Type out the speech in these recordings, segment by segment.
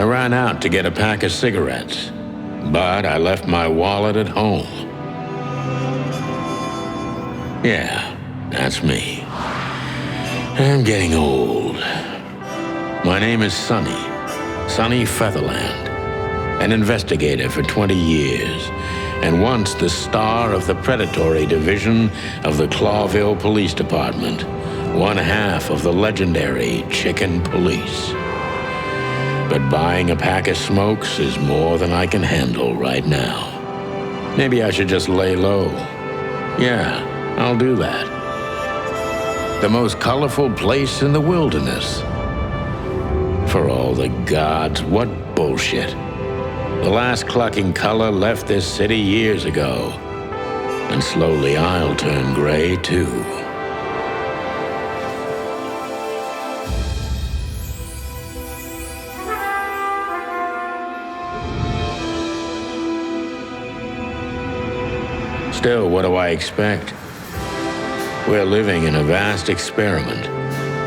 ran out to get a pack of cigarettes, but I left my wallet at home. Yeah, that's me. I'm getting old. My name is Sonny Featherland, an investigator for 20 years, and once the star of the predatory division of the Clawville Police Department, one half of the legendary Chicken Police. But buying a pack of smokes is more than I can handle right now. Maybe I should just lay low. Yeah, I'll do that. The most colorful place in the wilderness. For all the gods, what bullshit. The last clucking color left this city years ago. And slowly I'll turn gray too. Still, what do I expect? We're living in a vast experiment,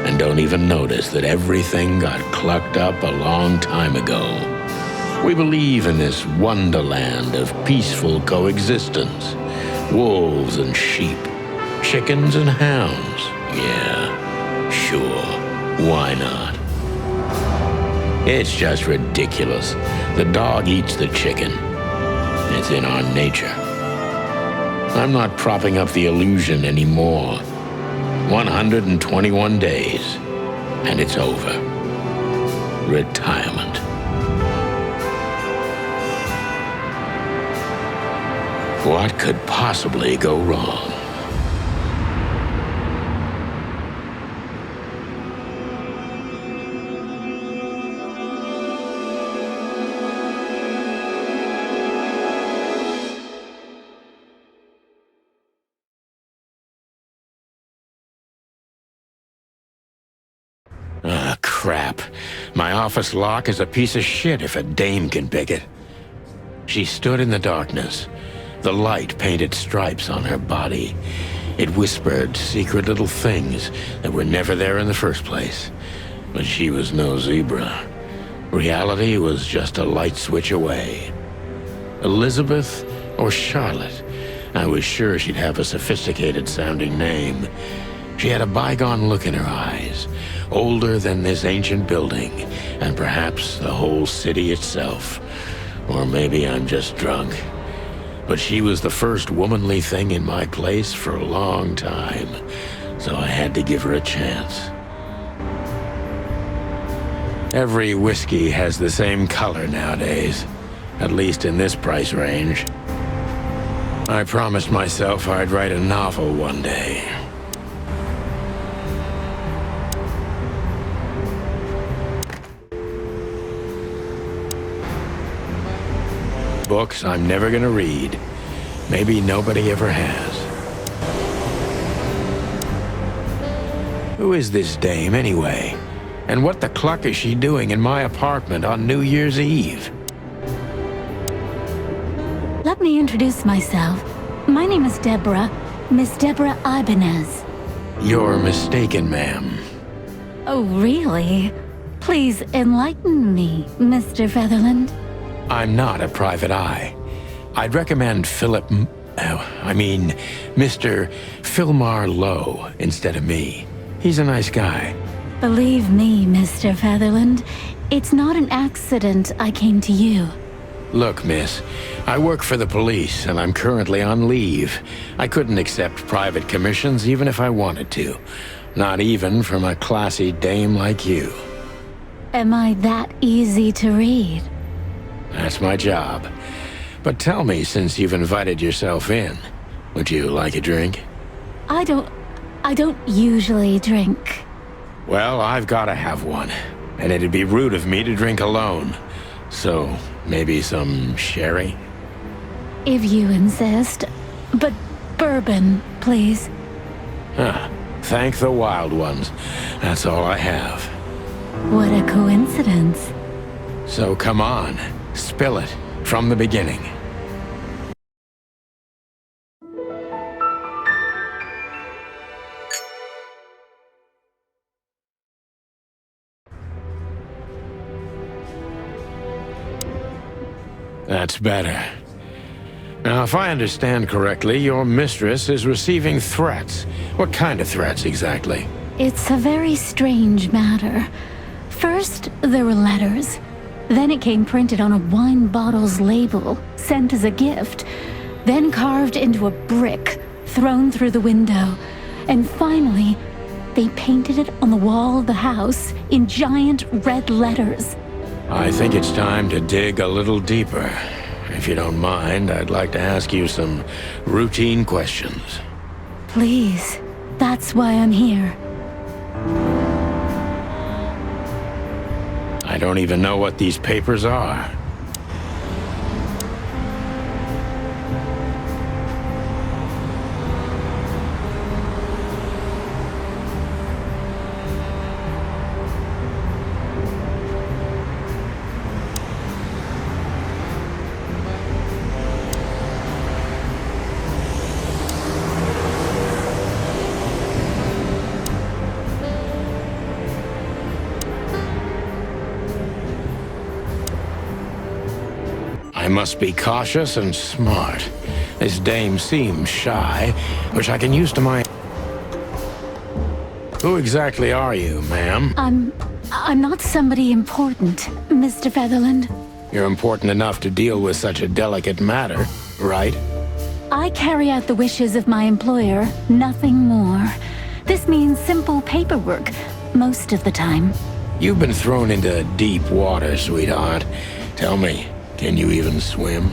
and don't even notice that everything got clucked up a long time ago. We believe in this wonderland of peaceful coexistence. Wolves and sheep, chickens and hounds. Yeah, sure, why not? It's just ridiculous. The dog eats the chicken. It's in our nature. I'm not propping up the illusion anymore. 121 days, and it's over. Retirement. What could possibly go wrong? Ah, crap. My office lock is a piece of shit if a dame can pick it. She stood in the darkness. The light painted stripes on her body. It whispered secret little things that were never there in the first place. But she was no zebra. Reality was just a light switch away. Elizabeth or Charlotte? I was sure she'd have a sophisticated-sounding name. She had a bygone look in her eyes, older than this ancient building, and perhaps the whole city itself. Or maybe I'm just drunk. But she was the first womanly thing in my place for a long time, so I had to give her a chance. Every whiskey has the same color nowadays, at least in this price range. I promised myself I'd write a novel one day. Books I'm never gonna read. Maybe nobody ever has. Who is this dame, anyway? And what the cluck is she doing in my apartment on New Year's Eve? Let me introduce myself. My name is Deborah, Miss Deborah Ibanez. You're mistaken, ma'am. Oh, really? Please enlighten me, Mr. Featherland. I'm not a private eye. I'd recommend Mr. Philmar Lowe instead of me. He's a nice guy. Believe me, Mr. Featherland, it's not an accident I came to you. Look, miss, I work for the police and I'm currently on leave. I couldn't accept private commissions even if I wanted to. Not even from a classy dame like you. Am I that easy to read? That's my job. But tell me, since you've invited yourself in, would you like a drink? I don't usually drink. Well, I've gotta have one. And it'd be rude of me to drink alone. So, maybe some sherry? If you insist. But bourbon, please. Huh. Thank the wild ones. That's all I have. What a coincidence. So come on. Spill it, from the beginning. That's better. Now, if I understand correctly, your mistress is receiving threats. What kind of threats, exactly? It's a very strange matter. First, there were letters. Then it came printed on a wine bottle's label, sent as a gift. Then carved into a brick, thrown through the window. And finally, they painted it on the wall of the house in giant red letters. I think it's time to dig a little deeper. If you don't mind, I'd like to ask you some routine questions. Please, that's why I'm here. I don't even know what these papers are. I must be cautious and smart. This dame seems shy, which I can use to my... Who exactly are you, ma'am? I'm not somebody important, Mr. Featherland. You're important enough to deal with such a delicate matter, right? I carry out the wishes of my employer, nothing more. This means simple paperwork, most of the time. You've been thrown into deep water, sweetheart. Tell me, can you even swim?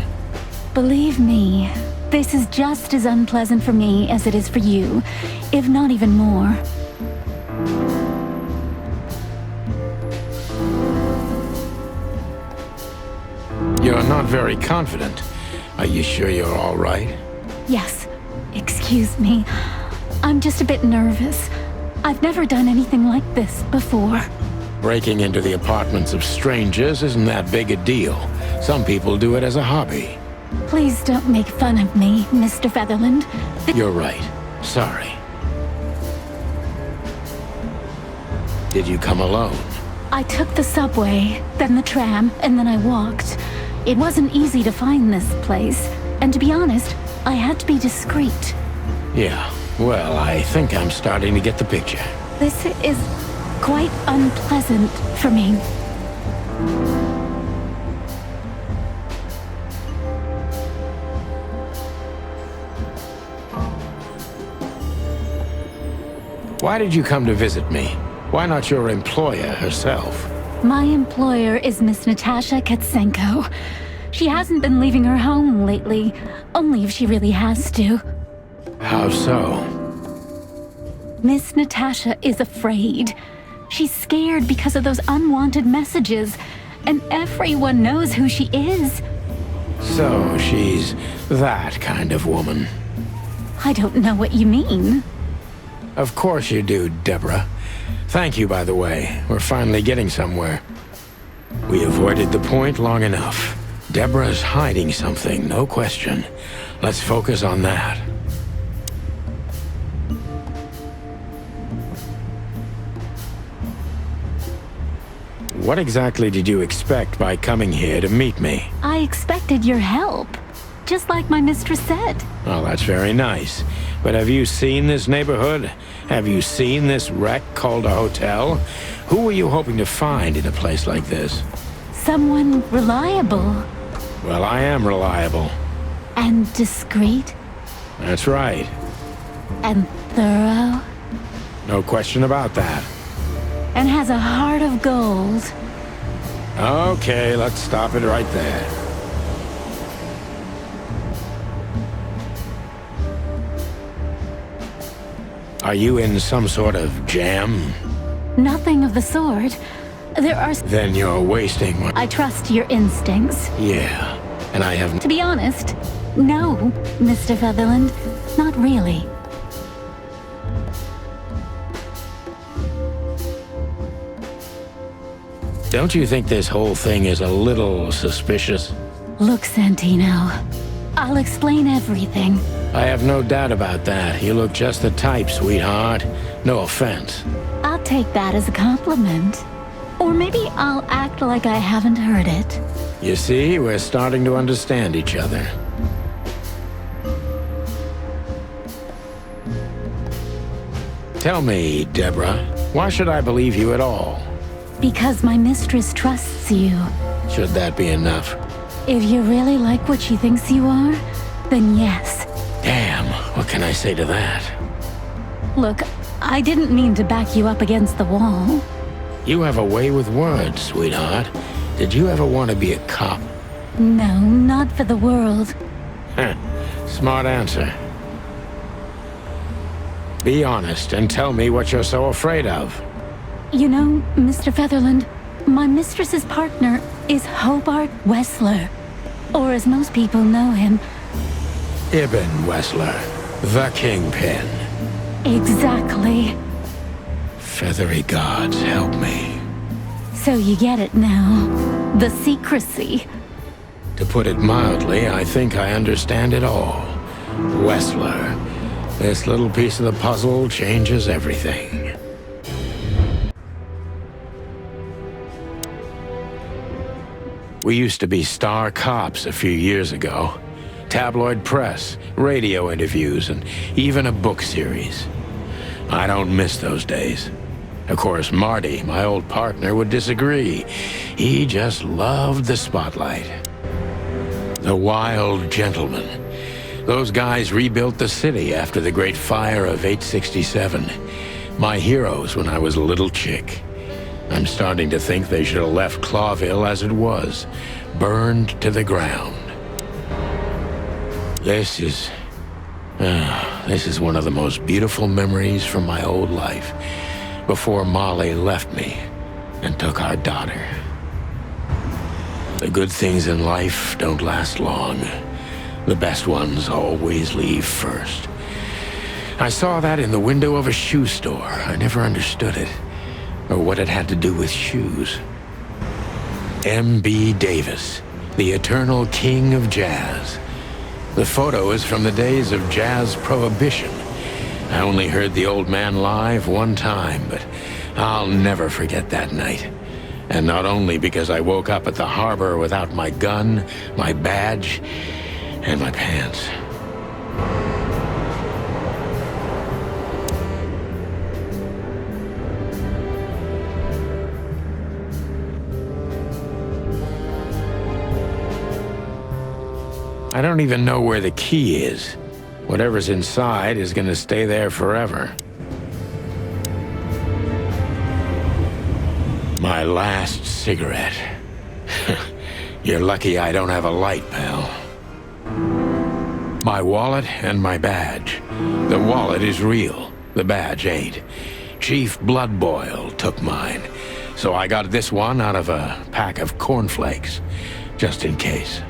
Believe me, this is just as unpleasant for me as it is for you, if not even more. You're not very confident. Are you sure you're all right? Yes, excuse me. I'm just a bit nervous. I've never done anything like this before. Breaking into the apartments of strangers isn't that big a deal. Some people do it as a hobby. Please don't make fun of me, Mr. Featherland. You're right. Sorry. Did you come alone? I took the subway, then the tram, and then I walked. It wasn't easy to find this place, and to be honest, I had to be discreet. Yeah, well, I think I'm starting to get the picture. This is quite unpleasant for me. Why did you come to visit me? Why not your employer herself? My employer is Miss Natasha Katsenko. She hasn't been leaving her home lately, only if she really has to. How so? Miss Natasha is afraid. She's scared because of those unwanted messages, and everyone knows who she is. So she's that kind of woman. I don't know what you mean. Of course you do, Deborah. Thank you, by the way. We're finally getting somewhere. We avoided the point long enough. Deborah's hiding something, no question. Let's focus on that. What exactly did you expect by coming here to meet me? I expected your help, just like my mistress said. Well, that's very nice. But have you seen this neighborhood? Have you seen this wreck called a hotel? Who were you hoping to find in a place like this? Someone reliable. Well, I am reliable. And discreet. That's right. And thorough. No question about that. And has a heart of gold. Okay, let's stop it right there. Are you in some sort of jam? Nothing of the sort. There are... Then you're wasting my... I trust your instincts. Yeah, and I have... To be honest, no, Mr. Featherland. Not really. Don't you think this whole thing is a little suspicious? Look, Santino. I'll explain everything. I have no doubt about that. You look just the type, sweetheart. No offense. I'll take that as a compliment. Or maybe I'll act like I haven't heard it. You see, we're starting to understand each other. Tell me, Deborah, why should I believe you at all? Because my mistress trusts you. Should that be enough? If you really like what she thinks you are, then yes. Damn, what can I say to that? Look, I didn't mean to back you up against the wall. You have a way with words, sweetheart. Did you ever want to be a cop? No, not for the world. Heh, smart answer. Be honest and tell me what you're so afraid of. You know, Mr. Featherland, my mistress's partner is Hobart Wessler. Or as most people know him... Ibn Wessler, the Kingpin. Exactly. Feathery gods, help me. So you get it now. The secrecy. To put it mildly, I think I understand it all. Wessler. This little piece of the puzzle changes everything. We used to be star cops a few years ago. Tabloid press, radio interviews, and even a book series. I don't miss those days. Of course, Marty, my old partner, would disagree. He just loved the spotlight. The Wild Gentleman. Those guys rebuilt the city after the Great Fire of 867. My heroes when I was a little chick. I'm starting to think they should have left Clawville as it was, burned to the ground. This is one of the most beautiful memories from my old life, before Molly left me and took our daughter. The good things in life don't last long. The best ones always leave first. I saw that in the window of a shoe store. I never understood it, or what it had to do with shoes. M.B. Davis, the eternal king of jazz. The photo is from the days of jazz prohibition. I only heard the old man live one time, but I'll never forget that night. And not only because I woke up at the harbor without my gun, my badge, and my pants. I don't even know where the key is. Whatever's inside is gonna stay there forever. My last cigarette. You're lucky I don't have a light, pal. My wallet and my badge. The wallet is real. The badge ain't. Chief Bloodboil took mine. So I got this one out of a pack of cornflakes. Just in case.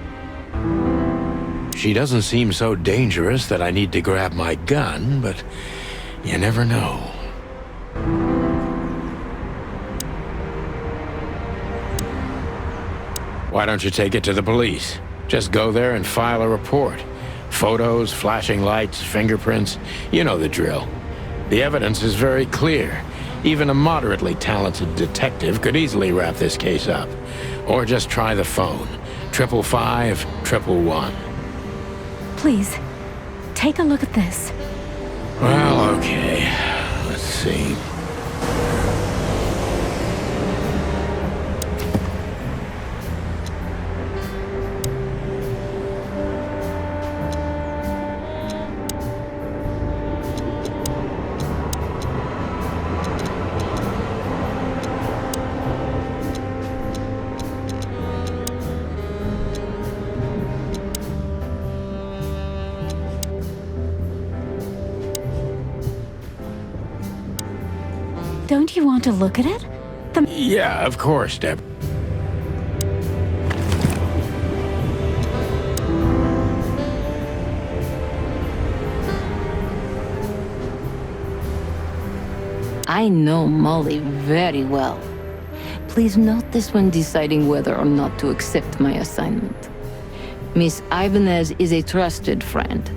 She doesn't seem so dangerous that I need to grab my gun, but you never know. Why don't you take it to the police? Just go there and file a report. Photos, flashing lights, fingerprints, you know the drill. The evidence is very clear. Even a moderately talented detective could easily wrap this case up. Or just try the phone. 555-111. Please, take a look at this. Well, okay. Let's see. Don't you want to look at it? Yeah, of course, Deb. I know Molly very well. Please note this when deciding whether or not to accept my assignment. Miss Ibanez is a trusted friend.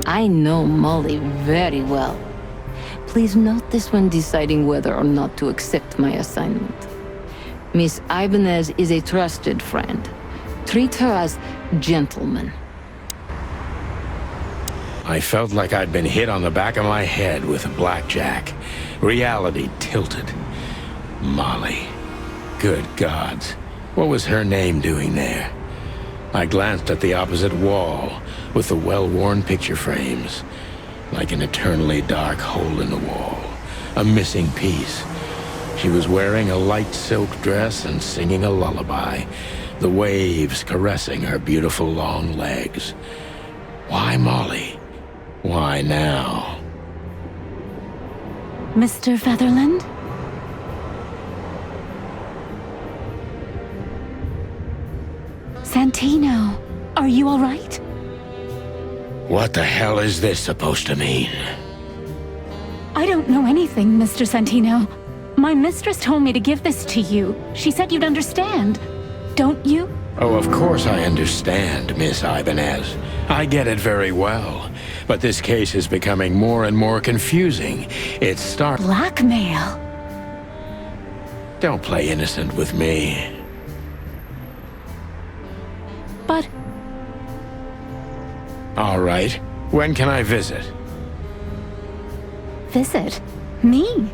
I know Molly very well. Please note this when deciding whether or not to accept my assignment. Miss Ibanez is a trusted friend. Treat her as gentleman. I felt like I'd been hit on the back of my head with a blackjack. Reality tilted. Molly. Good gods. What was her name doing there? I glanced at the opposite wall with the well-worn picture frames. Like an eternally dark hole in the wall. A missing piece. She was wearing a light silk dress and singing a lullaby. The waves caressing her beautiful long legs. Why Molly? Why now? Mr. Featherland? Santino, are you all right? What the hell is this supposed to mean? I don't know anything, Mr. Santino. My mistress told me to give this to you. She said you'd understand. Don't you? Oh, of course I understand, Miss Ibanez. I get it very well. But this case is becoming more and more confusing. Blackmail? Don't play innocent with me. But All right. When can I visit? visit? Me?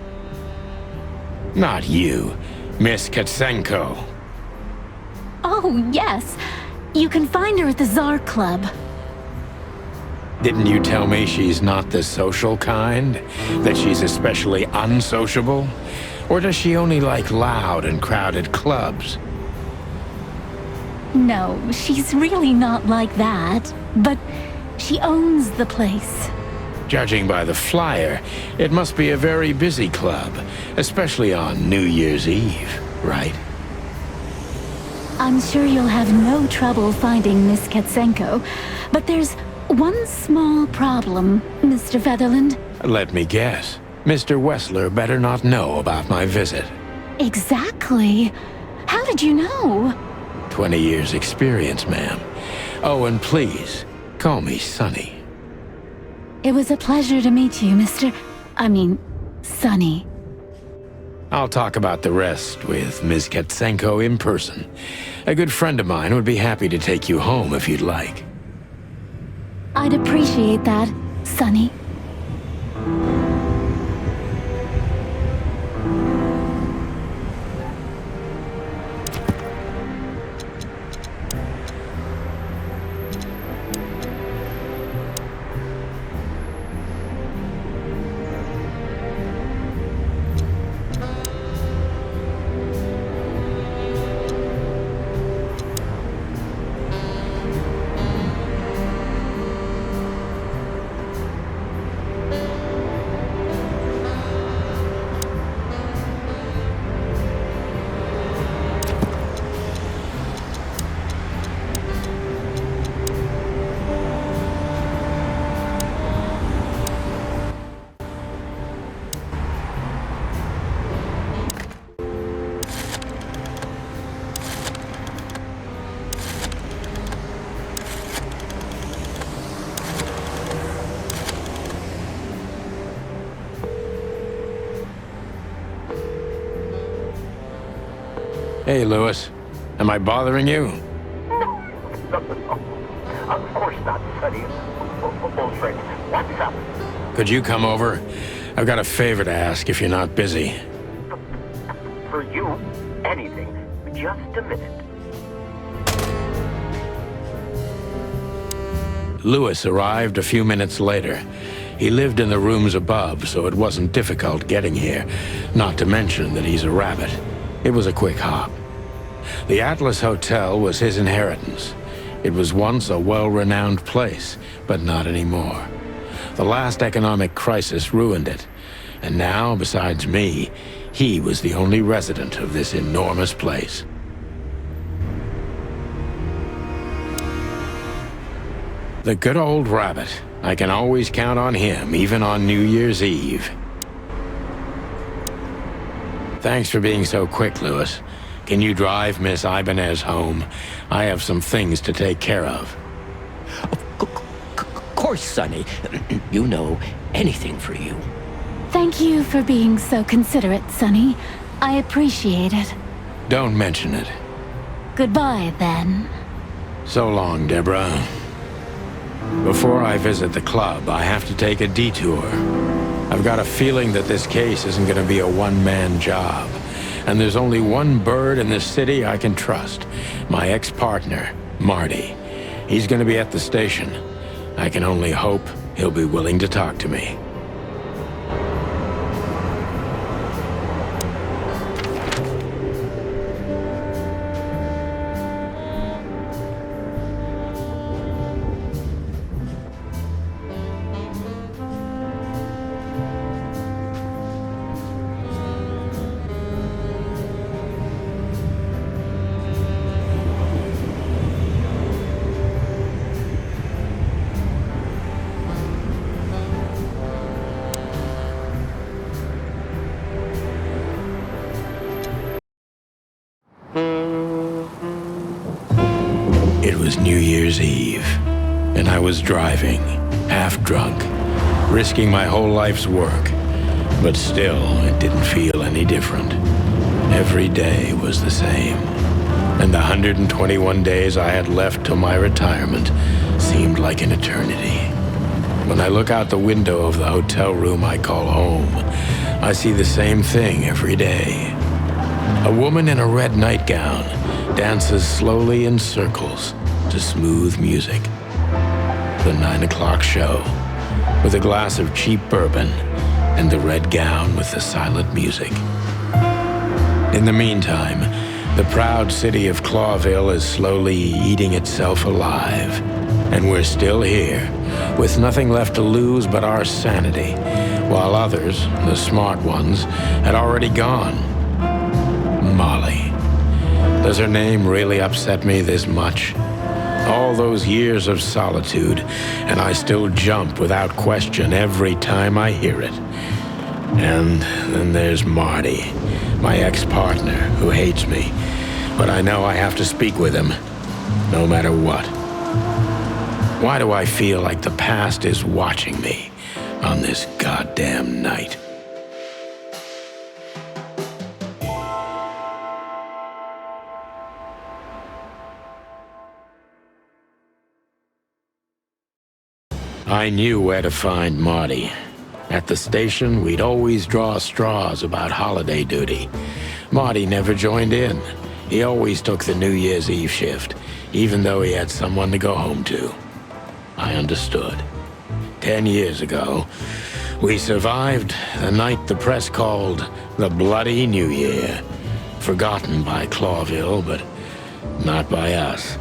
Not you. Miss Katsenko. Oh, yes. You can find her at the Tsar Club. Didn't you tell me she's not the social kind? That she's especially unsociable? Or does she only like loud and crowded clubs? No, she's really not like that. But she owns the place. Judging by the flyer, it must be a very busy club, especially on New Year's Eve, right? I'm sure you'll have no trouble finding Miss Katsenko. But there's one small problem, Mr. Featherland. Let me guess. Mr. Wessler better not know about my visit. Exactly. How did you know? 20 years experience, ma'am. Oh, and please, call me Sonny. It was a pleasure to meet you, Sonny. I'll talk about the rest with Ms. Katsenko in person. A good friend of mine would be happy to take you home if you'd like. I'd appreciate that, Sonny. Hey, Lewis. Am I bothering you? No. Of course not, Sonny. Bullshit. What's up? Could you come over? I've got a favor to ask if you're not busy. For you, anything. Just a minute. Lewis arrived a few minutes later. He lived in the rooms above, so it wasn't difficult getting here, not to mention that he's a rabbit. It was a quick hop. The Atlas Hotel was his inheritance. It was once a well-renowned place, but not anymore. The last economic crisis ruined it, and now, besides me, he was the only resident of this enormous place. The good old rabbit. I can always count on him, even on New Year's Eve. Thanks for being so quick, Lewis. Can you drive Miss Ibanez home? I have some things to take care of. Of course, Sonny. You know, anything for you. Thank you for being so considerate, Sonny. I appreciate it. Don't mention it. Goodbye, then. So long, Deborah. Before I visit the club, I have to take a detour. I've got a feeling that this case isn't going to be a one-man job. And there's only one bird in this city I can trust. My ex-partner, Marty. He's going to be at the station. I can only hope he'll be willing to talk to me. It was New Year's Eve, and I was driving, half drunk, risking my whole life's work. But still, it didn't feel any different. Every day was the same. And the 121 days I had left till my retirement seemed like an eternity. When I look out the window of the hotel room I call home, I see the same thing every day. A woman in a red nightgown dances slowly in circles to smooth music. The 9 o'clock show, with a glass of cheap bourbon and the red gown with the silent music. In the meantime, the proud city of Clawville is slowly eating itself alive. And we're still here, with nothing left to lose but our sanity, while others, the smart ones, had already gone. Molly. Does her name really upset me this much? All those years of solitude, and I still jump without question every time I hear it. And then there's Marty, my ex-partner, who hates me. But I know I have to speak with him, no matter what. Why do I feel like the past is watching me on this goddamn night? I knew where to find Marty. At the station, we'd always draw straws about holiday duty. Marty never joined in. He always took the New Year's Eve shift, even though he had someone to go home to. I understood. 10 years ago, we survived the night the press called the Bloody New Year. Forgotten by Clawville, but not by us.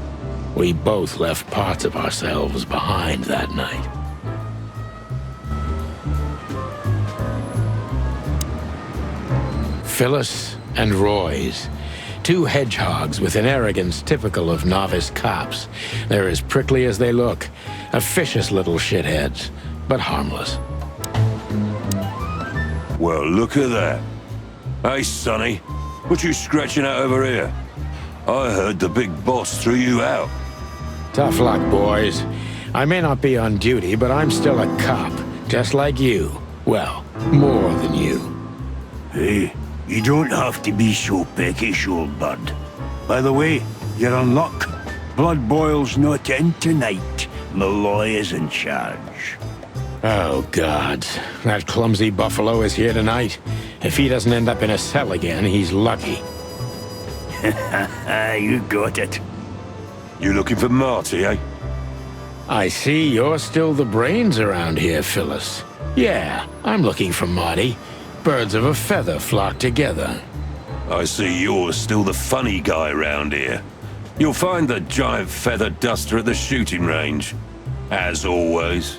We both left parts of ourselves behind that night. Phyllis and Royce. Two hedgehogs with an arrogance typical of novice cops. They're as prickly as they look. Officious little shitheads, but harmless. Well, look at that. Hey, Sonny, what you scratching out over here? I heard the big boss threw you out. Tough luck, boys. I may not be on duty, but I'm still a cop, just like you. Well, more than you. Hey, you don't have to be so peckish, old bud. By the way, you're in luck. Blood Boil's not in tonight. Malloy is in charge. Oh, God. That clumsy buffalo is here tonight. If he doesn't end up in a cell again, he's lucky. You got it. You looking for Marty, eh? I see you're still the brains around here, Phyllis. Yeah, I'm looking for Marty. Birds of a feather flock together. I see you're still the funny guy round here. You'll find the giant feather duster at the shooting range. As always.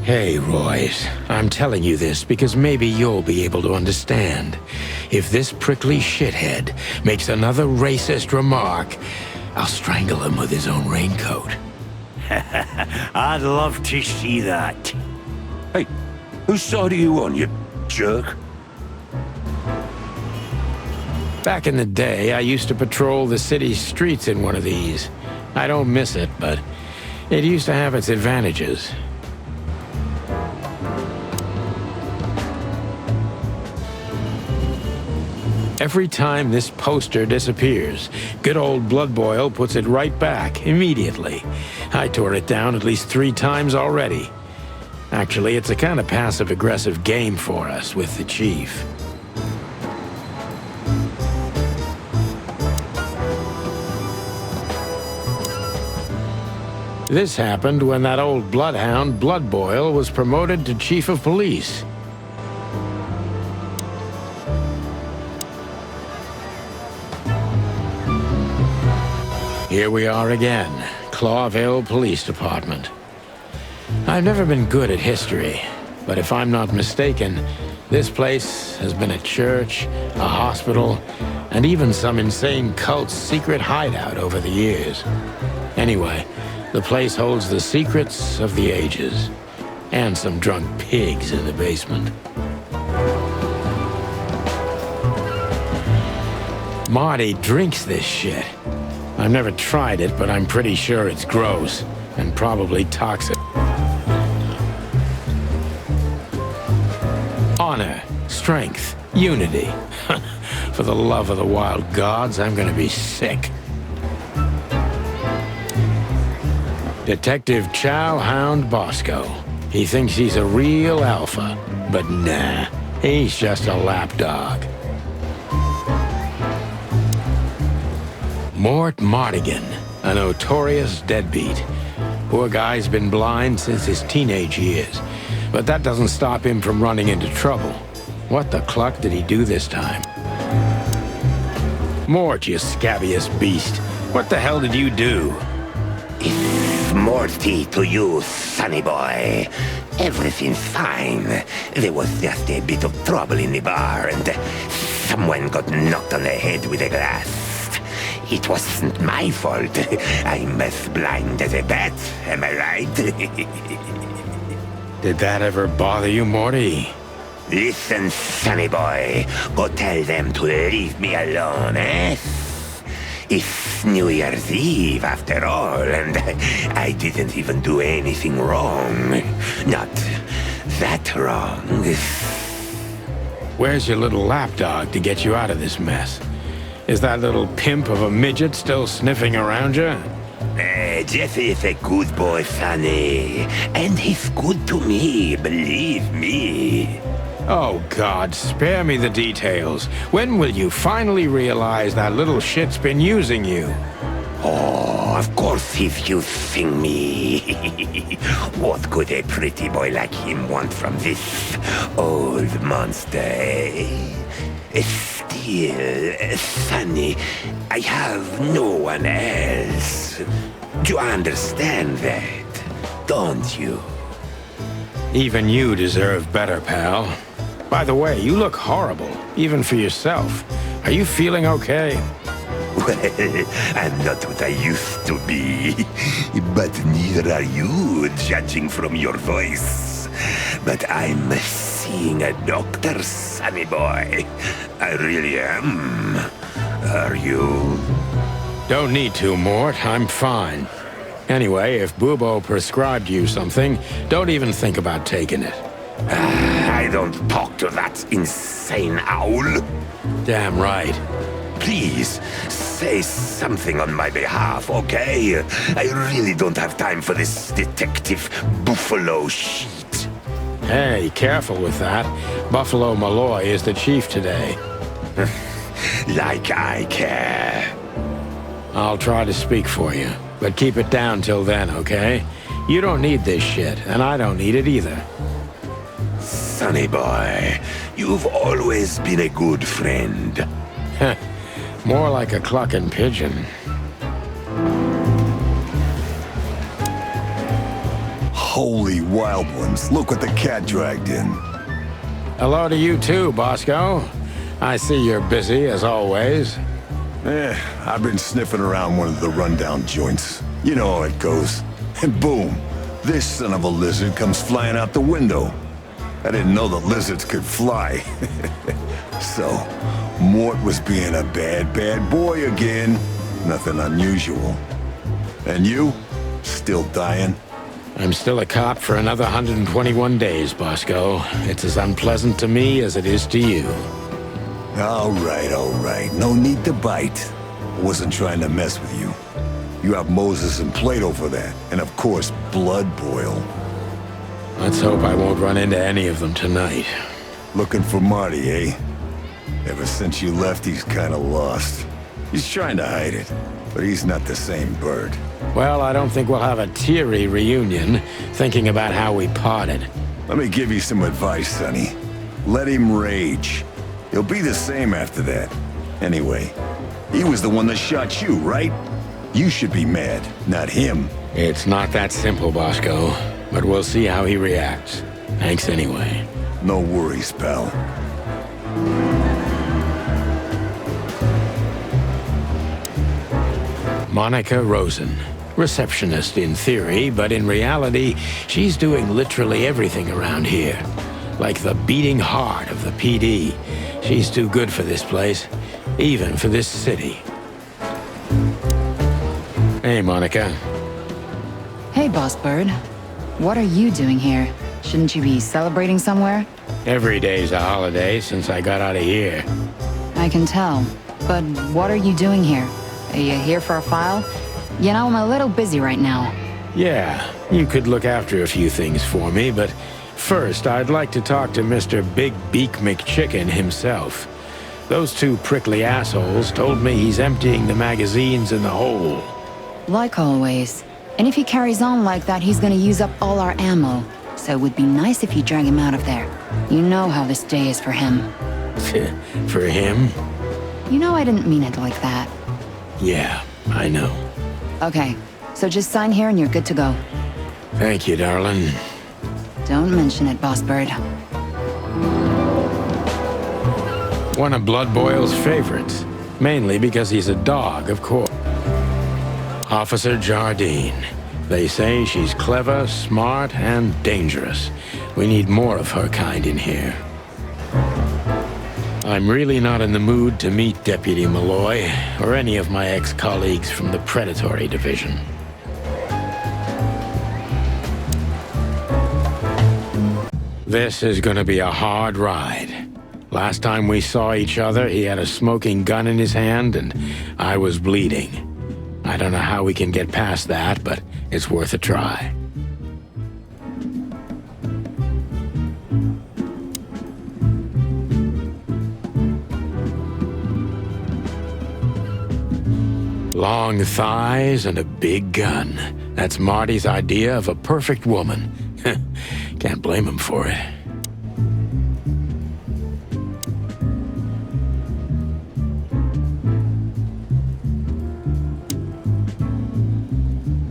Hey, Royce. I'm telling you this because maybe you'll be able to understand. If this prickly shithead makes another racist remark, I'll strangle him with his own raincoat. I'd love to see that. Hey, whose side are you on, you jerk? Back in the day, I used to patrol the city's streets in one of these. I don't miss it, but it used to have its advantages. Every time this poster disappears, good old Blood Boil puts it right back, immediately. I tore it down at least 3 times already. Actually, it's a kind of passive-aggressive game for us with the Chief. This happened when that old bloodhound, Blood Boil, was promoted to Chief of Police. Here we are again, Clawville Police Department. I've never been good at history, but if I'm not mistaken, this place has been a church, a hospital, and even some insane cult's secret hideout over the years. Anyway, the place holds the secrets of the ages, and some drunk pigs in the basement. Marty drinks this shit. I've never tried it, but I'm pretty sure it's gross, and probably toxic. Honor, strength, unity. For the love of the wild gods, I'm gonna be sick. Detective Chow Hound Bosco. He thinks he's a real alpha, but nah, he's just a lapdog. Mort Mardigan, a notorious deadbeat. Poor guy's been blind since his teenage years, but that doesn't stop him from running into trouble. What the cluck did he do this time? Mort, you scabious beast. What the hell did you do? It's Morty to you, sonny boy. Everything's fine. There was just a bit of trouble in the bar, and someone got knocked on the head with a glass. It wasn't my fault. I'm as blind as a bat, am I right? Did that ever bother you, Morty? Listen, sonny boy. Go tell them to leave me alone, eh? It's New Year's Eve, after all, and I didn't even do anything wrong. Not that wrong. Where's your little lapdog to get you out of this mess? Is that little pimp of a midget still sniffing around you? Jeffy is a good boy, Sonny. And he's good to me, believe me. Oh, God, spare me the details. When will you finally realize that little shit's been using you? Oh, of course he's using me. What could a pretty boy like him want from this old monster, eh? Still, Sonny, I have no one else. You understand that, don't you? Even you deserve better, pal. By the way, you look horrible, even for yourself. Are you feeling okay? Well, I'm not what I used to be. But neither are you, judging from your voice. But I'm seeing a doctor, sonny boy. I really am. Are you? Don't need to, Mort. I'm fine. Anyway, if Bubo prescribed you something, don't even think about taking it. I don't talk to that insane owl. Damn right. Please, say something on my behalf, okay? I really don't have time for this Detective Buffalo shit. Hey, careful with that. Buffalo Malloy is the chief today. Like I care. I'll try to speak for you, but keep it down till then, okay? You don't need this shit, and I don't need it either. Sonny boy, you've always been a good friend. More like a clucking pigeon. Holy wild ones, look what the cat dragged in. Hello to you too, Bosco. I see you're busy, as always. I've been sniffing around one of the rundown joints. You know how it goes. And boom, this son of a lizard comes flying out the window. I didn't know the lizards could fly. So, Mort was being a bad boy again. Nothing unusual. And you? Still dying? I'm still a cop for another 121 days, Bosco. It's as unpleasant to me as it is to you. All right. No need to bite. I wasn't trying to mess with you. You have Moses and Plato for that, and of course, Blood Boil. Let's hope I won't run into any of them tonight. Looking for Marty, eh? Ever since you left, he's kinda lost. He's trying to hide it, but he's not the same bird. Well, I don't think we'll have a teary reunion, thinking about how we parted. Let me give you some advice, Sonny. Let him rage. He'll be the same after that. Anyway, he was the one that shot you, right? You should be mad, not him. It's not that simple, Bosco, but we'll see how he reacts. Thanks anyway. No worries, pal. Monica Rosen. Receptionist in theory, but in reality, she's doing literally everything around here. Like the beating heart of the PD. She's too good for this place, even for this city. Hey, Monica. Hey, Boss Bird. What are you doing here? Shouldn't you be celebrating somewhere? Every day's a holiday since I got out of here. I can tell. But what are you doing here? Are you here for a file? You know, I'm a little busy right now. Yeah, you could look after a few things for me, but first I'd like to talk to Mr. Big Beak McChicken himself. Those two prickly assholes told me he's emptying the magazines in the hole. Like always. And if he carries on like that, he's gonna use up all our ammo. So it would be nice if you drag him out of there. You know how this day is for him. For him? You know I didn't mean it like that. Yeah, I know. Okay, so just sign here and you're good to go. Thank you, darling. Don't mention it, Boss Bird. One of Blood Boil's favorites. Mainly because he's a dog, of course. Officer Jardine. They say she's clever, smart, and dangerous. We need more of her kind in here. I'm really not in the mood to meet Deputy Malloy, or any of my ex-colleagues from the Predatory Division. This is gonna be a hard ride. Last time we saw each other, he had a smoking gun in his hand, and I was bleeding. I don't know how we can get past that, but it's worth a try. Long thighs and a big gun. That's Marty's idea of a perfect woman. Can't blame him for it.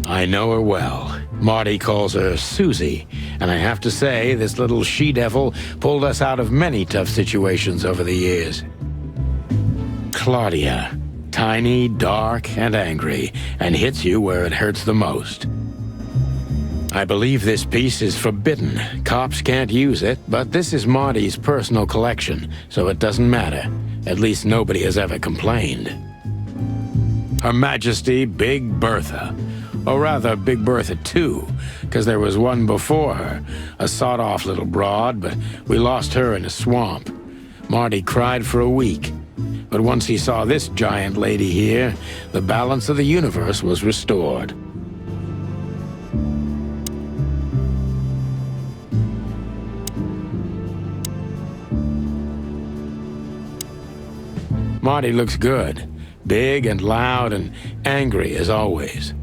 I know her well. Marty calls her Susie, and I have to say, this little she-devil pulled us out of many tough situations over the years. Claudia. Tiny, dark, and angry, and hits you where it hurts the most. I believe this piece is forbidden. Cops can't use it, but this is Marty's personal collection, so it doesn't matter. At least nobody has ever complained. Her Majesty Big Bertha. Or rather, Big Bertha II, because there was one before her, a sawed-off little broad, but we lost her in a swamp. Marty cried for a week. But once he saw this giant lady here, the balance of the universe was restored. Marty looks good. Big and loud and angry as always.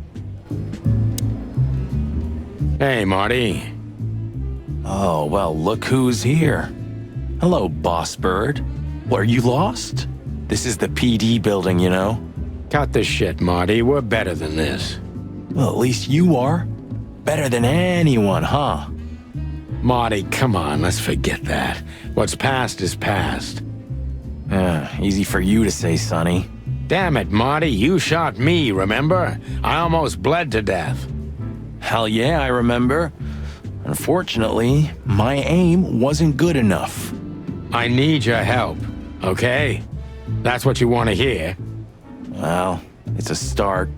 Hey, Marty. Oh, well, look who's here. Hello, Boss Bird. Were you lost? This is the PD building, you know. Cut the shit, Marty. We're better than this. Well, at least you are. Better than anyone, huh? Marty, come on, let's forget that. What's past is past. Easy for you to say, Sonny. Damn it, Marty, you shot me, remember? I almost bled to death. Hell yeah, I remember. Unfortunately, my aim wasn't good enough. I need your help, okay? That's what you want to hear. Well, it's a start.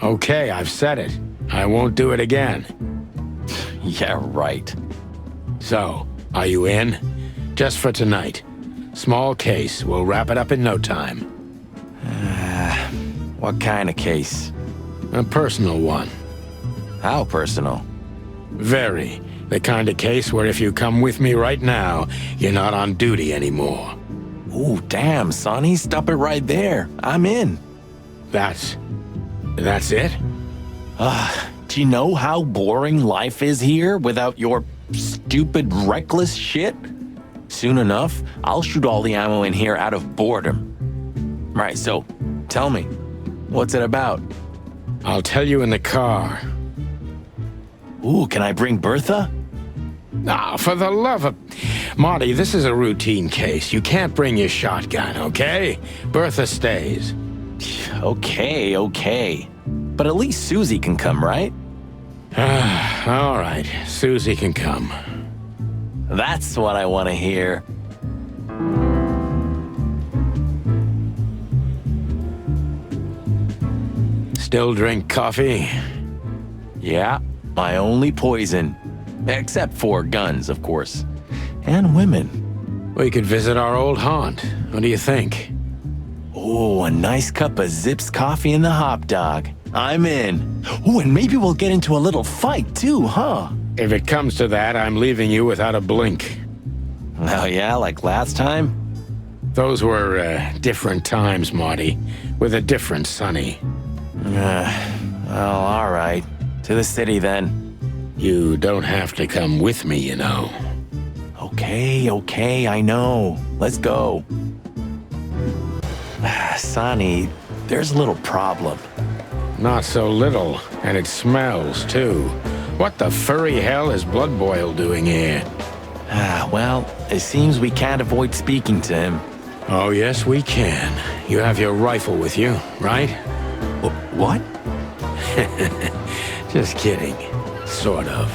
Okay, I've said it. I won't do it again. Yeah, right. So, are you in? Just for tonight. Small case. We'll wrap it up in no time. What kind of case? A personal one. How personal? Very. The kind of case where if you come with me right now, you're not on duty anymore. Ooh, damn, Sonny, stop it right there. I'm in. That's it? Do you know how boring life is here without your stupid, reckless shit? Soon enough, I'll shoot all the ammo in here out of boredom. Right, so, tell me, what's it about? I'll tell you in the car. Ooh, can I bring Bertha? Ah, for the love of... Marty, this is a routine case. You can't bring your shotgun, okay? Bertha stays. Okay. But at least Susie can come, right? All right, Susie can come. That's what I want to hear. Still drink coffee? Yeah, my only poison. Except for guns, of course. And women. We could visit our old haunt. What do you think? Oh, a nice cup of Zips coffee and the hop dog. I'm in. Oh, and maybe we'll get into a little fight too, huh? If it comes to that, I'm leaving you without a blink. Oh yeah, like last time? Those were different times, Marty, with a different Sonny. Well, all right. To the city then. You don't have to come with me, you know. Okay, I know. Let's go. Sonny, there's a little problem. Not so little, and it smells, too. What the furry hell is Blood Boil doing here? Well, it seems we can't avoid speaking to him. Oh, yes, we can. You have your rifle with you, right? What? Just kidding. Sort of.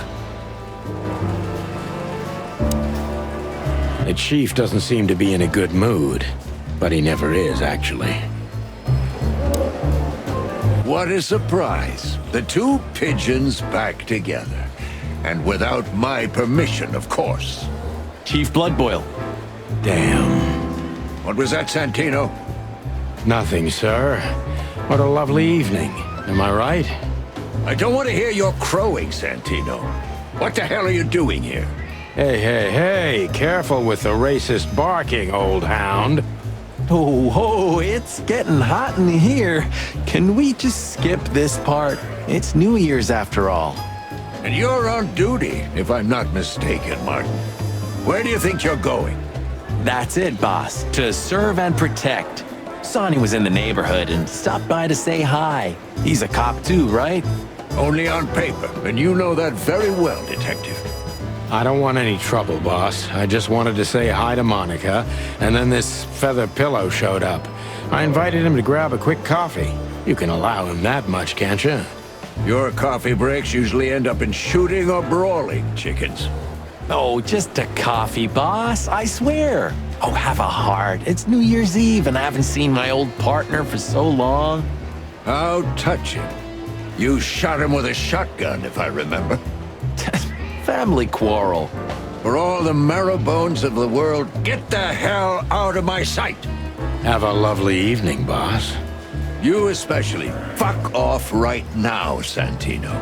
The chief doesn't seem to be in a good mood, but he never is, actually. What a surprise. The two pigeons back together. And without my permission, of course. Chief Bloodboil. Damn. What was that, Santino? Nothing, sir. What a lovely evening. Am I right? I don't want to hear your crowing, Santino. What the hell are you doing here? Hey, careful with the racist barking, old hound. Oh, it's getting hot in here. Can we just skip this part? It's New Year's after all. And you're on duty, if I'm not mistaken, Martin. Where do you think you're going? That's it, boss. To serve and protect. Sonny was in the neighborhood and stopped by to say hi. He's a cop too, right? Only on paper, and you know that very well, Detective. I don't want any trouble, boss. I just wanted to say hi to Monica, and then this feather pillow showed up. I invited him to grab a quick coffee. You can allow him that much, can't you? Your coffee breaks usually end up in shooting or brawling, chickens. Oh, just a coffee, boss, I swear. Oh, have a heart. It's New Year's Eve, and I haven't seen my old partner for so long. How touching. You shot him with a shotgun, if I remember. Family quarrel. For all the marrow bones of the world, get the hell out of my sight! Have a lovely evening, boss. You especially. Fuck off right now, Santino.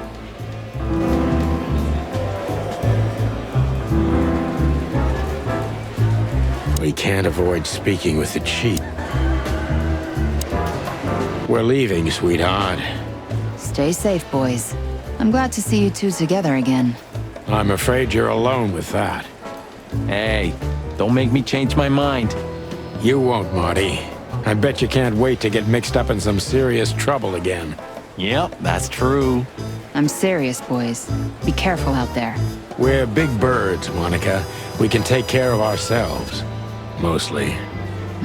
We can't avoid speaking with the chief. We're leaving, sweetheart. Stay safe, boys. I'm glad to see you two together again. I'm afraid you're alone with that. Hey, don't make me change my mind. You won't, Marty. I bet you can't wait to get mixed up in some serious trouble again. Yep, that's true. I'm serious, boys. Be careful out there. We're big birds, Monica. We can take care of ourselves. Mostly.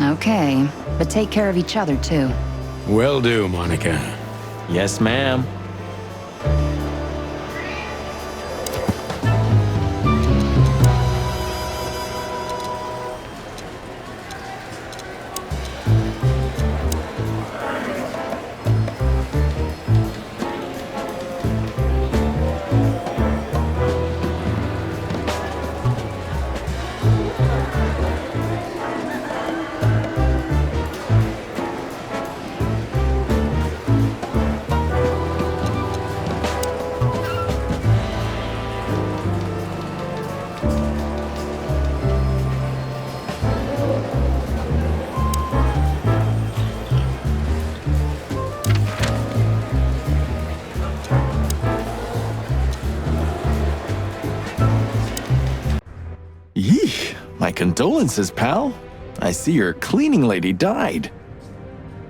Okay, but take care of each other, too. Will do, Monica. Yes, ma'am. condolences, pal. I see your cleaning lady died.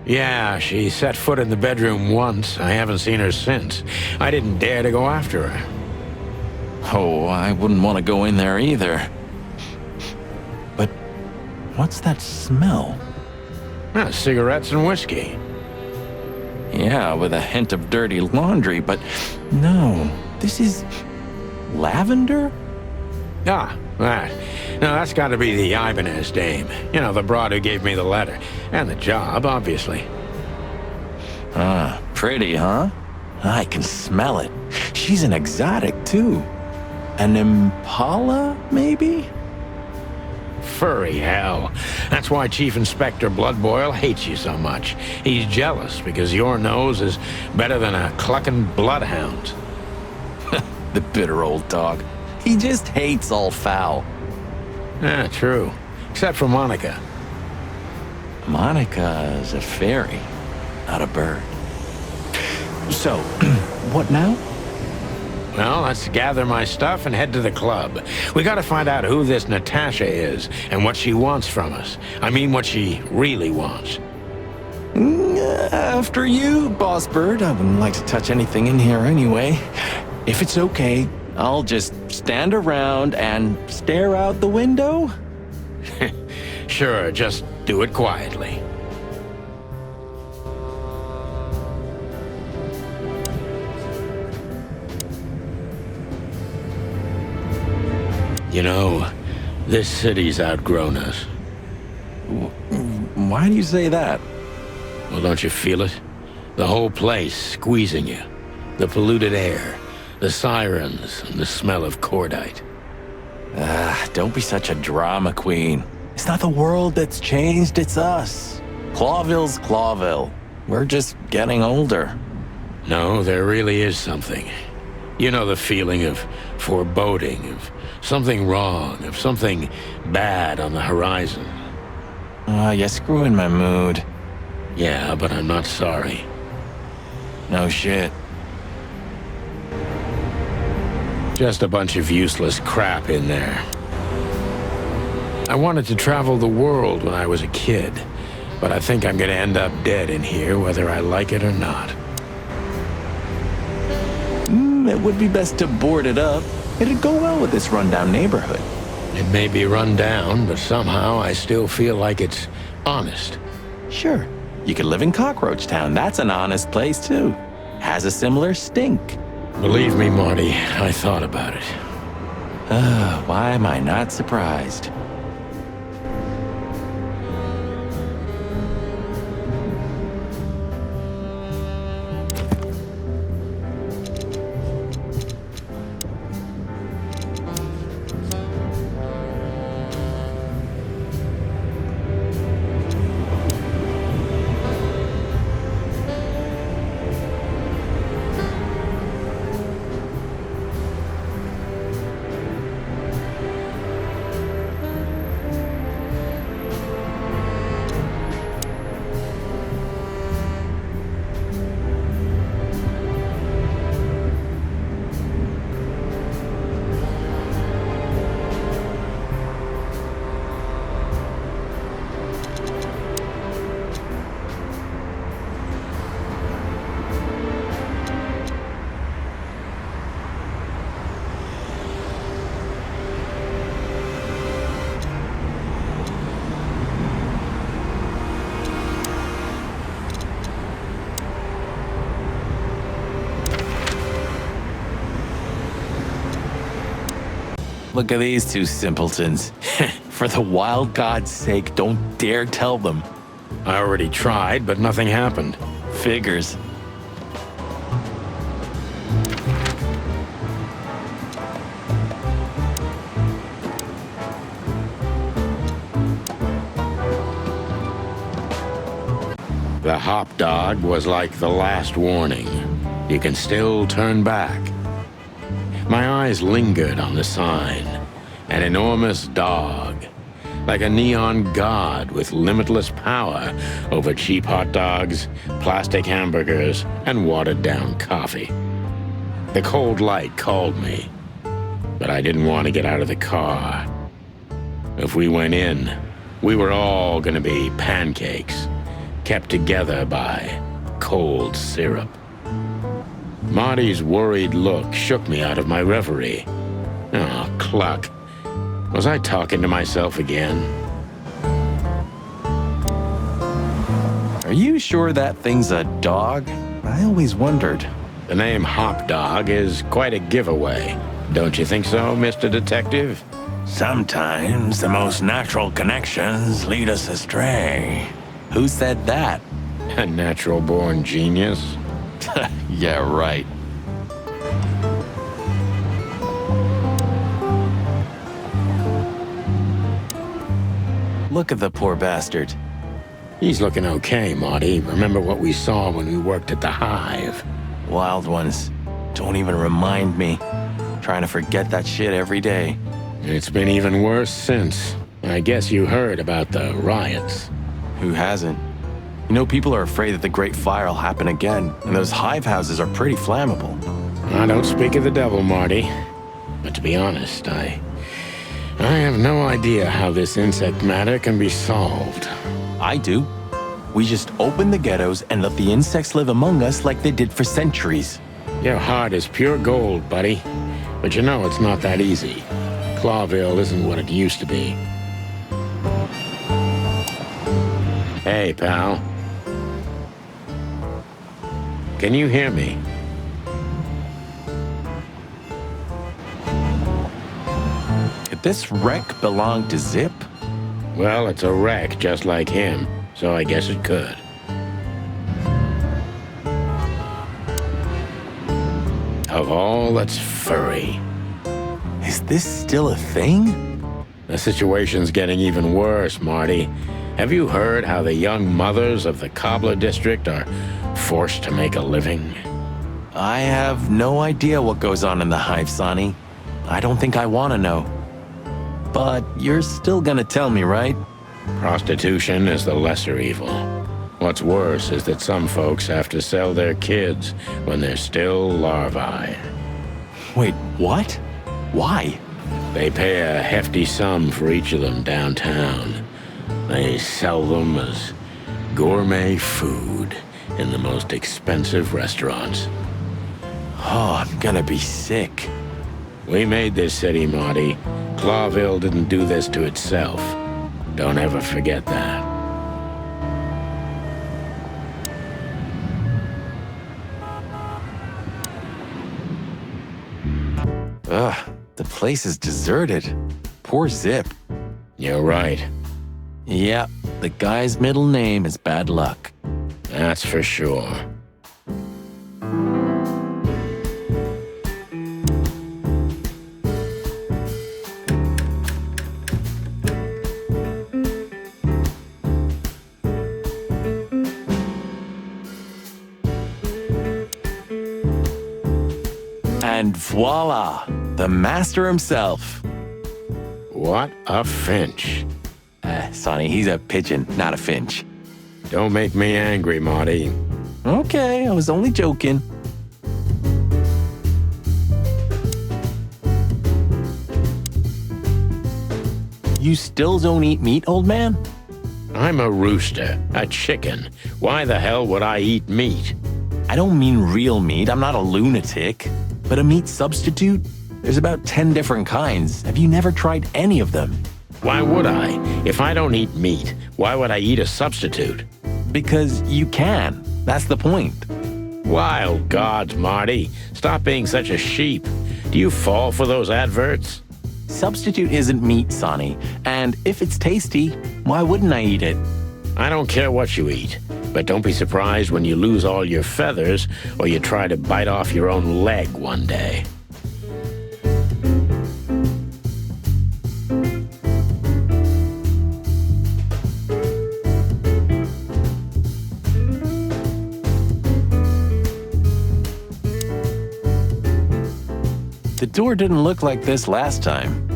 Yeah, she set foot in the bedroom once. I haven't seen her since. I didn't dare to go after her. Oh, I wouldn't want to go in there either. But what's that smell? Cigarettes and whiskey. Yeah, with a hint of dirty laundry, but no, this is lavender? Ah, that. No, that's got to be the Ibanez dame. You know, the broad who gave me the letter. And the job, obviously. Ah, pretty, huh? I can smell it. She's an exotic, too. An impala, maybe? Furry hell. That's why Chief Inspector Bloodboil hates you so much. He's jealous because your nose is better than a clucking bloodhound. The bitter old dog. He just hates all foul. Ah, true. Except for Monica. Monica's a fairy, not a bird. So, what now? Well, let's gather my stuff and head to the club. We gotta find out who this Natasha is and what she wants from us. I mean, what she really wants. After you, Boss Bird. I wouldn't like to touch anything in here anyway. If it's okay, I'll just stand around and stare out the window? Sure, just do it quietly. You know, this city's outgrown us. Why do you say that? Well, don't you feel it? The whole place squeezing you. The polluted air, the sirens, and the smell of cordite. Don't be such a drama queen. It's not the world that's changed, it's us. Clawville's Clawville. We're just getting older. No, there really is something. You know the feeling of foreboding, of something wrong, of something bad on the horizon. You're screwing my mood. Yeah, but I'm not sorry. No shit. Just a bunch of useless crap in there. I wanted to travel the world when I was a kid, but I think I'm gonna end up dead in here whether I like it or not. It would be best to board it up. It'd go well with this rundown neighborhood. It may be run down, but somehow I still feel like it's honest. Sure. You could live in Cockroach Town. That's an honest place, too. Has a similar stink. Believe me, Marty, I thought about it. Why am I not surprised? Look at these two simpletons. For the wild god's sake, don't dare tell them. I already tried, but nothing happened. Figures. The hop dog was like the last warning. You can still turn back. My eyes lingered on the sign. An enormous dog. Like a neon god with limitless power over cheap hot dogs, plastic hamburgers, and watered-down coffee. The cold light called me, but I didn't want to get out of the car. If we went in, we were all gonna be pancakes, kept together by cold syrup. Marty's worried look shook me out of my reverie. Oh, Cluck. Was I talking to myself again? Are you sure that thing's a dog? I always wondered. The name Hop Dog is quite a giveaway. Don't you think so, Mr. Detective? Sometimes the most natural connections lead us astray. Who said that? A natural-born genius. Yeah, right. Look at the poor bastard. He's looking okay, Marty. Remember what we saw when we worked at the Hive? Wild ones. Don't even remind me. Trying to forget that shit every day. It's been even worse since. I guess you heard about the riots. Who hasn't? You know, people are afraid that the Great Fire will happen again, and those hive houses are pretty flammable. I don't speak of the devil, Marty. But to be honest, I have no idea how this insect matter can be solved. I do. We just open the ghettos and let the insects live among us like they did for centuries. Your heart is pure gold, buddy. But you know it's not that easy. Clawville isn't what it used to be. Hey, pal. Can you hear me? Could this wreck belong to Zip? Well, it's a wreck just like him, so I guess it could. Of all that's furry. Is this still a thing? The situation's getting even worse, Marty. Have you heard how the young mothers of the Cobbler District are forced to make a living? I have no idea what goes on in the hive, Sonny. I don't think I want to know. But you're still gonna tell me, right? Prostitution is the lesser evil. What's worse is that some folks have to sell their kids when they're still larvae. Wait, what? Why? They pay a hefty sum for each of them downtown. They sell them as gourmet food in the most expensive restaurants. Oh, I'm gonna be sick. We made this city, Marty. Clawville didn't do this to itself. Don't ever forget that. Ugh, the place is deserted. Poor Zip. You're right. Yeah, the guy's middle name is Bad Luck. That's for sure. And voila, the master himself. What a finch. Sonny, he's a pigeon, not a finch. Don't make me angry, Marty. Okay, I was only joking. You still don't eat meat, old man? I'm a rooster, a chicken. Why the hell would I eat meat? I don't mean real meat, I'm not a lunatic. But a meat substitute? There's about 10 different kinds. Have you never tried any of them? Why would I? If I don't eat meat, why would I eat a substitute? Because you can. That's the point. Wild gods, Marty. Stop being such a sheep. Do you fall for those adverts? Substitute isn't meat, Sonny. And if it's tasty, why wouldn't I eat it? I don't care what you eat. But don't be surprised when you lose all your feathers or you try to bite off your own leg one day. The door didn't look like this last time.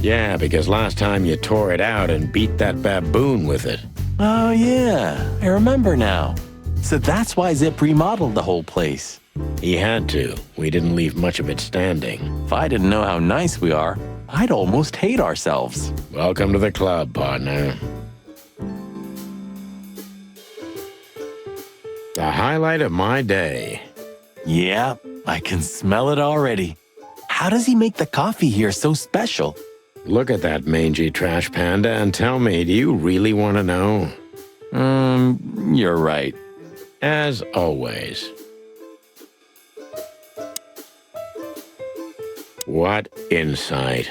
Yeah, because last time you tore it out and beat that baboon with it. Oh yeah, I remember now. So that's why Zip remodeled the whole place. He had to. We didn't leave much of it standing. If I didn't know how nice we are, I'd almost hate ourselves. Welcome to the club, partner. The highlight of my day. Yeah, I can smell it already. How does he make the coffee here so special? Look at that mangy trash panda and tell me, do you really want to know? You're right. As always. What insight?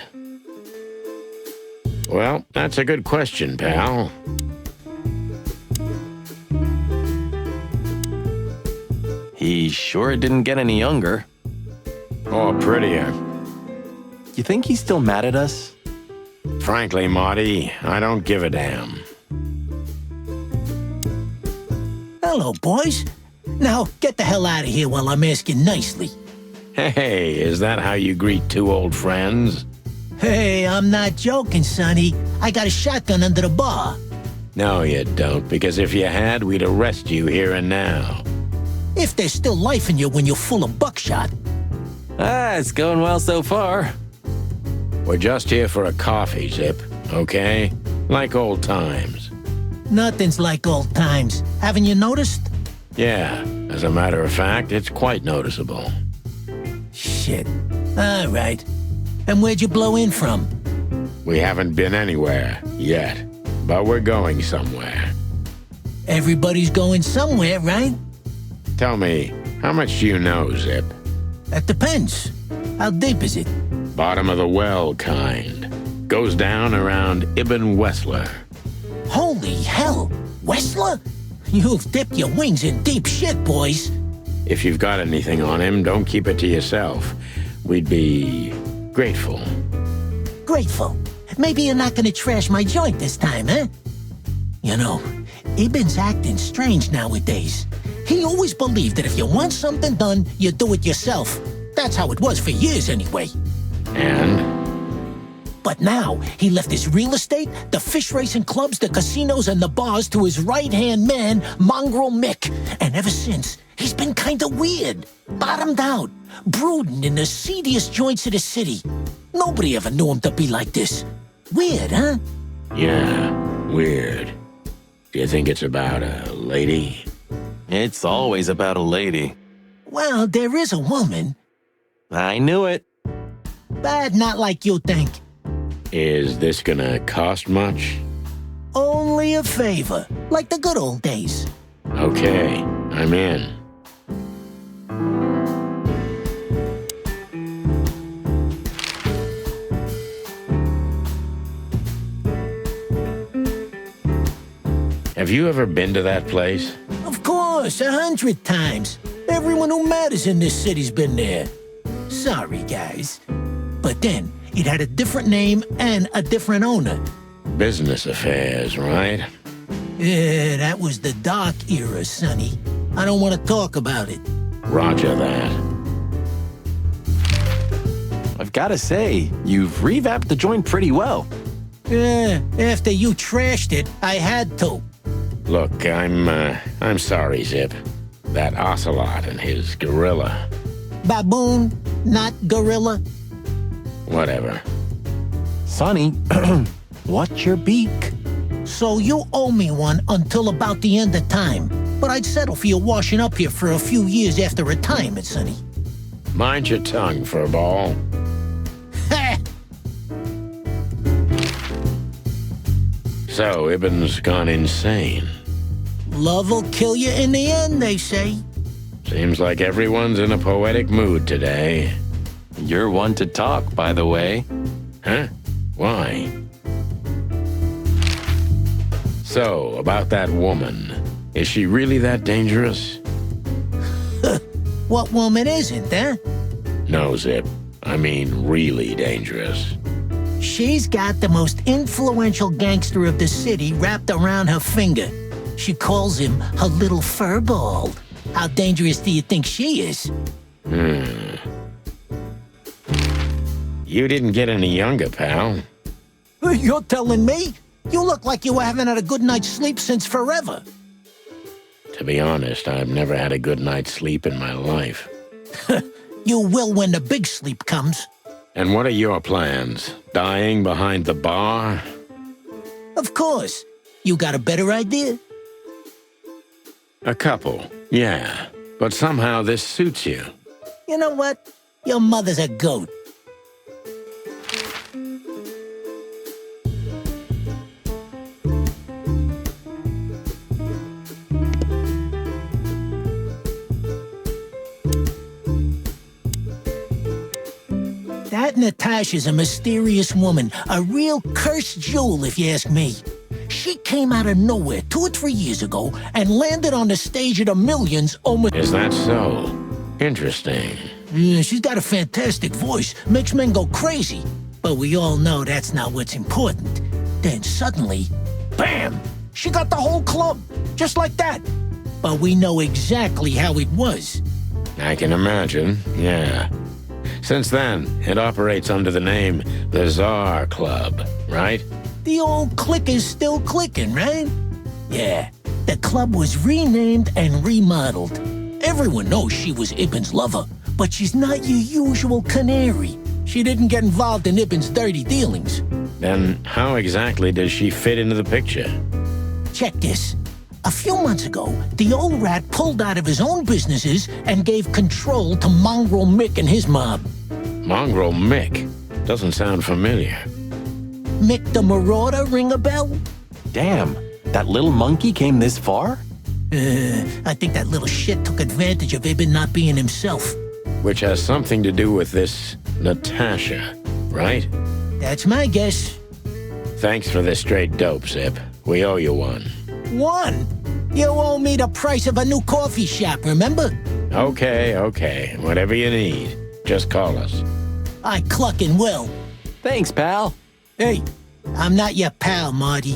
Well, that's a good question, pal. He sure didn't get any younger. Or prettier. You think he's still mad at us? Frankly, Marty, I don't give a damn. Hello, boys. Now, get the hell out of here while I'm asking nicely. Hey, is that how you greet two old friends? Hey, I'm not joking, Sonny. I got a shotgun under the bar. No, you don't, because if you had, we'd arrest you here and now. If there's still life in you when you're full of buckshot. It's going well so far. We're just here for a coffee, Zip, okay? Like old times. Nothing's like old times. Haven't you noticed? Yeah, as a matter of fact, it's quite noticeable. Shit. All right. And where'd you blow in from? We haven't been anywhere yet, but we're going somewhere. Everybody's going somewhere, right? Tell me, how much do you know, Zip? That depends. How deep is it? Bottom of the well kind. Goes down around Ibn Wessler. Holy hell! Wessler? You've dipped your wings in deep shit, boys. If you've got anything on him, don't keep it to yourself. We'd be grateful. Grateful? Maybe you're not gonna trash my joint this time, huh? You know, Ibn's acting strange nowadays. He always believed that if you want something done, you do it yourself. That's how it was for years anyway. And? But now, he left his real estate, the fish racing clubs, the casinos, and the bars to his right-hand man, Mongrel Mick. And ever since, he's been kinda weird. Bottomed out, brooding in the seediest joints of the city. Nobody ever knew him to be like this. Weird, huh? Yeah, weird. Do you think it's about a lady? It's always about a lady. Well, there is a woman. I knew it. But not like you think. Is this gonna cost much? Only a favor, like the good old days. Okay, I'm in. Have you ever been to that place? Of course, 100 times. Everyone who matters in this city's been there. Sorry, guys. But then, it had a different name and a different owner. Business affairs, right? Yeah, that was the dark era, Sonny. I don't want to talk about it. Roger that. I've got to say, you've revamped the joint pretty well. Yeah, after you trashed it, I had to. Look, I'm sorry, Zip. That Ocelot and his gorilla. Baboon, not gorilla. Whatever. Sonny, what's your beak? So you owe me one until about the end of time. But I'd settle for you washing up here for a few years after retirement, Sonny. Mind your tongue, furball. So, Ibn's gone insane. Love will kill you in the end, they say. Seems like everyone's in a poetic mood today. You're one to talk, by the way. Huh? Why? So, about that woman. Is she really that dangerous? What woman isn't, huh? No, Zip. I mean really dangerous. She's got the most influential gangster of the city wrapped around her finger. She calls him her little furball. How dangerous do you think she is? You didn't get any younger, pal. You're telling me? You look like you haven't had a good night's sleep since forever. To be honest, I've never had a good night's sleep in my life. You will when the big sleep comes. And what are your plans? Dying behind the bar? Of course. You got a better idea? A couple, yeah. But somehow this suits you. You know what? Your mother's a goat. That Natasha's a mysterious woman, a real cursed jewel, if you ask me. She came out of nowhere 2 or 3 years ago and landed on the stage of the Millions almost... Is that so? Interesting. Yeah, she's got a fantastic voice, makes men go crazy. But we all know that's not what's important. Then suddenly, bam! She got the whole club, just like that. But we know exactly how it was. I can imagine, yeah. Since then, it operates under the name the Tsar Club, right? The old click is still clicking, right? Yeah, the club was renamed and remodeled. Everyone knows she was Ibn's lover, but she's not your usual canary. She didn't get involved in Ibn's dirty dealings. Then how exactly does she fit into the picture? Check this. A few months ago, the old rat pulled out of his own businesses and gave control to Mongrel Mick and his mob. Mongrel Mick? Doesn't sound familiar. Mick the Marauder ring a bell? Damn, that little monkey came this far? I think that little shit took advantage of Ibn not being himself. Which has something to do with this Natasha, right? That's my guess. Thanks for this straight dope, Zip. We owe you one. One? You owe me the price of a new coffee shop, remember? Okay. Whatever you need. Just call us. I clucking will. Thanks, pal. Hey, I'm not your pal, Marty.